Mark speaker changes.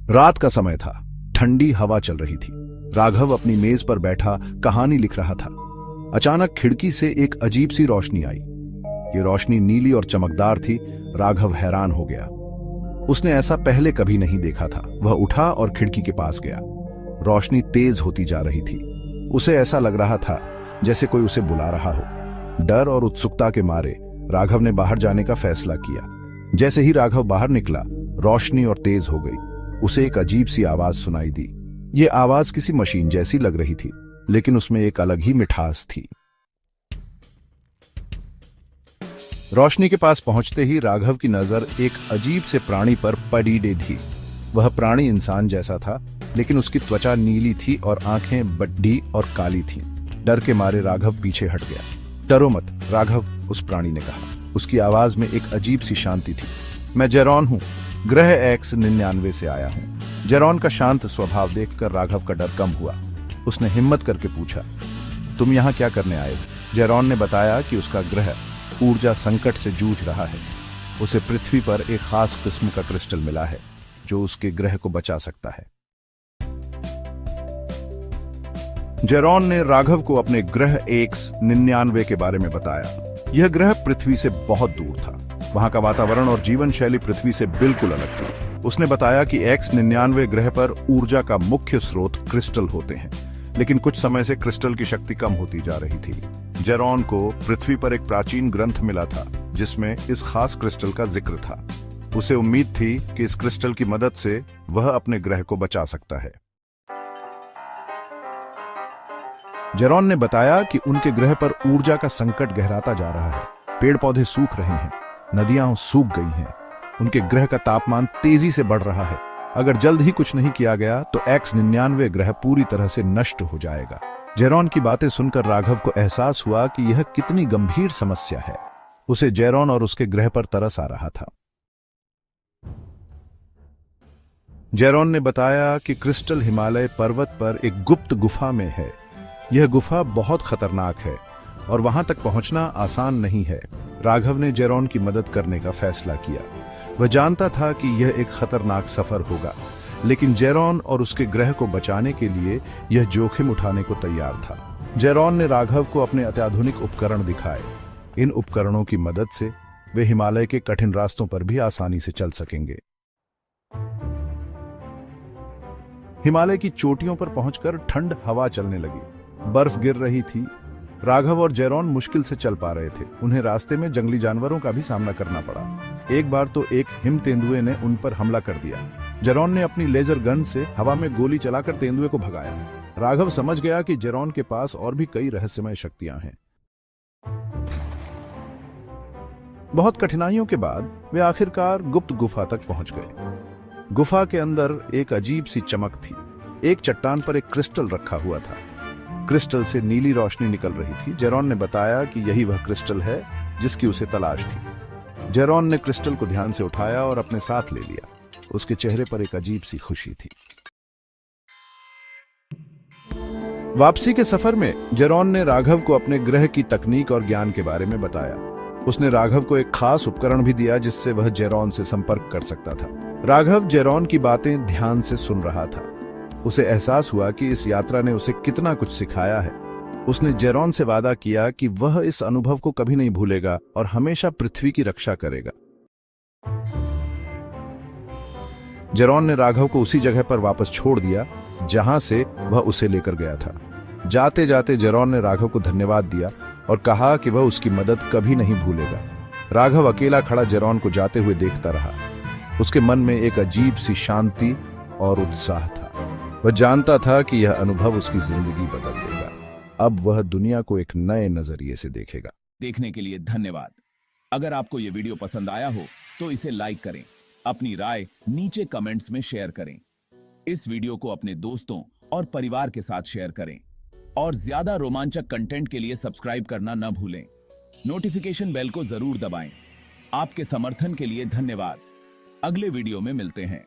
Speaker 1: रात का समय था। ठंडी हवा चल रही थी। राघव अपनी मेज पर बैठा कहानी लिख रहा था। अचानक खिड़की से एक अजीब सी रोशनी आई। ये रोशनी नीली और चमकदार थी। राघव हैरान हो गया। उसने ऐसा पहले कभी नहीं देखा था। वह उठा और खिड़की के पास गया। रोशनी तेज होती जा रही थी। उसे ऐसा लग रहा था जैसे कोई उसे बुला रहा हो। डर और उत्सुकता के मारे राघव ने बाहर जाने का फैसला किया। जैसे ही राघव बाहर निकला, रोशनी और तेज हो गई। उसे एक अजीब सी आवाज सुनाई दी। ये आवाज किसी मशीन जैसी लग रही थी, लेकिन उसमें एक अलग ही मिठास थी। रोशनी के पास पहुंचते ही राघव की नजर एक अजीब से प्राणी पर पड़ी थी। वह प्राणी इंसान जैसा था, लेकिन उसकी त्वचा नीली थी और आंखें बड्ढी और काली थीं। डर के मारे राघव पीछे हट गया। डरो मत, राघव, उस प्राणी ने कहा। उसकी आवाज में एक अजीब सी शांति थी। मैं जेरॉन हूं, ग्रह X-99 से आया हूं। जेरॉन का शांत स्वभाव देखकर राघव का डर कम हुआ। उसने हिम्मत करके पूछा, तुम यहां क्या करने आए हो? जेरॉन ने बताया कि उसका ग्रह ऊर्जा संकट से जूझ रहा है। उसे पृथ्वी पर एक खास किस्म का क्रिस्टल मिला है जो उसके ग्रह को बचा सकता है। जेरॉन ने राघव को अपने ग्रह X-99 के बारे में बताया। यह ग्रह पृथ्वी से बहुत दूर था। वहां का वातावरण और जीवन शैली पृथ्वी से बिल्कुल अलग थी। उसने बताया कि X-99 ग्रह पर ऊर्जा का मुख्य स्रोत क्रिस्टल होते हैं, लेकिन कुछ समय से क्रिस्टल की शक्ति कम होती जा रही थी। जेरॉन को पृथ्वी पर एक प्राचीन ग्रंथ मिला था जिसमें इस खास क्रिस्टल का जिक्र था। उसे उम्मीद थी कि इस क्रिस्टल की मदद से वह अपने ग्रह को बचा सकता है। जेरॉन ने बताया कि उनके ग्रह पर ऊर्जा का संकट गहराता जा रहा है। पेड़ पौधे सूख रहे हैं, नदियां सूख गई हैं। उनके ग्रह का तापमान तेजी से बढ़ रहा है। अगर जल्द ही कुछ नहीं किया गया तो X-99 ग्रह पूरी तरह से नष्ट हो जाएगा। जेरॉन की बातें सुनकर राघव को एहसास हुआ कि यह कितनी गंभीर समस्या है। उसे जेरॉन और उसके ग्रह पर तरस आ रहा था। जेरॉन ने बताया कि क्रिस्टल हिमालय पर्वत पर एक गुप्त गुफा में है। यह गुफा बहुत खतरनाक है और वहां तक पहुंचना आसान नहीं है। राघव ने जेरॉन की मदद करने का फैसला किया। वह जानता था कि यह एक खतरनाक सफर होगा, लेकिन जेरॉन और उसके ग्रह को बचाने के लिए यह जोखिम उठाने को तैयार था। जेरॉन ने राघव को अपने अत्याधुनिक उपकरण दिखाए। इन उपकरणों की मदद से वे हिमालय के कठिन रास्तों पर भी आसानी से चल सकेंगे। हिमालय की चोटियों पर पहुंचकर ठंड हवा चलने लगी। बर्फ गिर रही थी। राघव और जेरॉन मुश्किल से चल पा रहे थे। उन्हें रास्ते में जंगली जानवरों का भी सामना करना पड़ा। एक बार तो एक हिम तेंदुए ने उन पर हमला कर दिया। जेरॉन ने अपनी लेजर गन से हवा में गोली चलाकर तेंदुए को भगाया। राघव समझ गया कि जेरॉन के पास और भी कई रहस्यमय शक्तियां हैं। बहुत कठिनाइयों के बाद वे आखिरकार गुप्त गुफा तक पहुंच गए। गुफा के अंदर एक अजीब सी चमक थी। एक चट्टान पर एक क्रिस्टल रखा हुआ था। क्रिस्टल से नीली रोशनी निकल रही थी। जेरॉन ने बताया कि यही वह क्रिस्टल है जिसकी उसे तलाश थी। जेरॉन ने क्रिस्टल को ध्यान से उठाया और अपने साथ ले लिया। उसके चेहरे पर एक अजीब सी खुशी थी। वापसी के सफर में जेरॉन ने राघव को अपने ग्रह की तकनीक और ज्ञान के बारे में बताया। उसने राघव को एक खास उपकरण भी दिया जिससे वह जेरॉन से संपर्क कर सकता था। राघव जेरॉन की बातें ध्यान से सुन रहा था। उसे एहसास हुआ कि इस यात्रा ने उसे कितना कुछ सिखाया है। उसने जेरॉन से वादा किया कि वह इस अनुभव को कभी नहीं भूलेगा और हमेशा पृथ्वी की रक्षा करेगा। जेरॉन ने राघव को उसी जगह पर वापस छोड़ दिया जहां से वह उसे लेकर गया था। जाते जाते जेरॉन ने राघव को धन्यवाद दिया और कहा कि वह उसकी मदद कभी नहीं भूलेगा। राघव अकेला खड़ा जेरॉन को जाते हुए देखता रहा। उसके मन में एक अजीब सी शांति और उत्साह था। वह जानता था कि यह अनुभव उसकी जिंदगी बदल देगा। अब वह दुनिया को एक नए नजरिए से देखेगा।
Speaker 2: देखने के लिए धन्यवाद। अगर आपको यह वीडियो पसंद आया हो तो इसे लाइक करें। अपनी राय नीचे कमेंट्स में शेयर करें। इस वीडियो को अपने दोस्तों और परिवार के साथ शेयर करें और ज्यादा रोमांचक कंटेंट के लिए सब्सक्राइब करना न भूलें। नोटिफिकेशन बेल को जरूर दबाएं। आपके समर्थन के लिए धन्यवाद। अगले वीडियो में मिलते हैं।